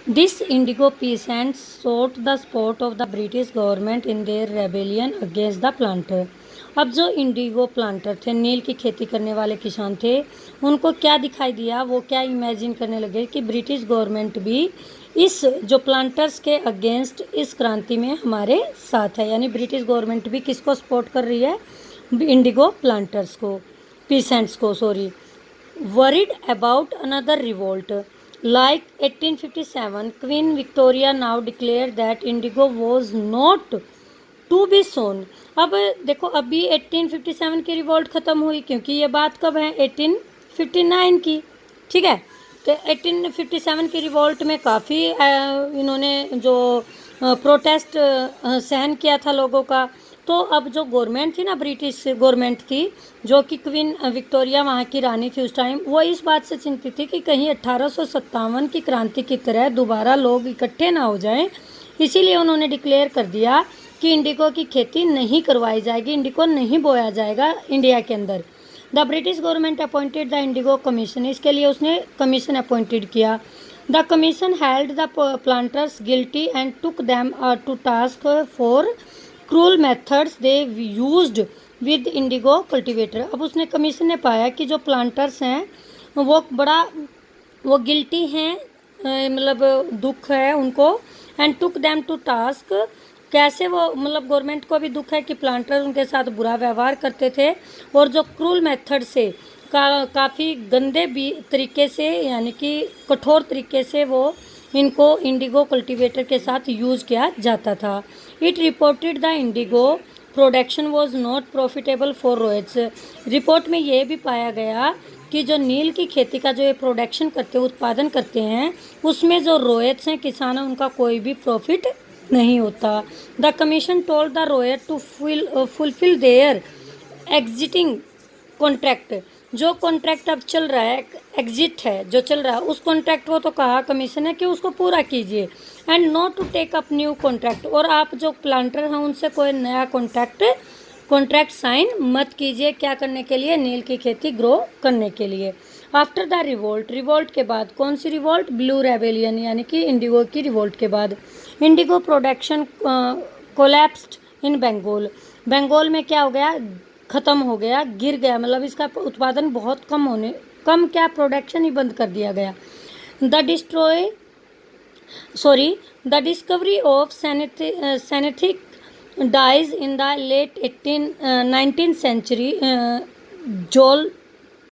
This indigo peasants sought the support of the British government in their rebellion against the planter. अब जो Indigo planter थे, नील की खेती करने वाले किसान थे, उनको क्या दिखाई दिया, वो क्या इमेजिन करने लगे कि ब्रिटिश गवर्नमेंट भी इस जो प्लांटर्स के अगेंस्ट इस क्रांति में हमारे साथ है। यानी ब्रिटिश गवर्नमेंट भी किसको सपोर्ट कर रही है, इंडिगो प्लांटर्स को, पीसेंट्स को, sorry. Worried about another revolt, like 1857, Queen Victoria now declared that indigo was not to be sown. अब देखो, अभी 1857 की रिवोल्ट ख़त्म हुई, क्योंकि ये बात कब है, 1859 की, ठीक है। तो 1857 की रिवोल्ट में काफ़ी इन्होंने जो प्रोटेस्ट सहन किया था लोगों का। तो अब जो गवर्नमेंट थी ना, ब्रिटिश गवर्नमेंट थी, जो कि क्वीन विक्टोरिया वहाँ की रानी थी उस टाइम, वो इस बात से चिंतित थी कि कहीं 1857 की क्रांति की तरह दोबारा लोग इकट्ठे ना हो जाएं। इसीलिए उन्होंने डिक्लेयर कर दिया कि इंडिगो की खेती नहीं करवाई जाएगी, इंडिगो नहीं बोया जाएगा इंडिया के अंदर। The British government appointed the indigo commission, इसके लिए उसने कमीशन अपॉइंटेड किया। The commission held the planters guilty and took them to task for cruel methods they used with indigo cultivator. अब उसने कमीशन ने पाया कि जो प्लांटर्स हैं वो गिल्टी हैं, मतलब दुख है उनको, and took them to task, कैसे वो, मतलब गवर्नमेंट को भी दुख है कि प्लांटर उनके साथ बुरा व्यवहार करते थे, और जो क्रूल मेथड से काफ़ी गंदे भी तरीके से, यानी कि कठोर तरीके से वो इनको इंडिगो कल्टीवेटर के साथ यूज़ किया जाता था। It reported the indigo production was not profitable for ryots. Report में ये भी पाया गया कि जो नील की खेती का जो ये प्रोडक्शन करते, उत्पादन करते हैं, उसमें जो रोयट्स हैं, किसान हैं, उनका कोई भी प्रॉफिट नहीं होता। द कमीशन टोल्ड द रोयर to fulfil their existing contract. जो कॉन्ट्रैक्ट अब चल रहा है, एग्जिट है जो चल रहा है, उस कॉन्ट्रैक्ट को तो कहा कमीशन है कि उसको पूरा कीजिए, and not to take up new contract, और आप जो प्लांटर हैं उनसे कोई नया कॉन्ट्रैक्ट साइन मत कीजिए। क्या करने के लिए, नील की खेती ग्रो करने के लिए। आफ्टर द रिवोल्ट के बाद, कौन सी रिवोल्ट, ब्लू रेबेलियन, यानी कि इंडिगो की रिवोल्ट के बाद, इंडिगो प्रोडक्शन कोलैप्स्ड इन बंगाल में क्या हो गया, ख़त्म हो गया, गिर गया, मतलब इसका उत्पादन बहुत कम क्या, प्रोडक्शन ही बंद कर दिया गया। The discovery of synthetic dyes in the late 19th century,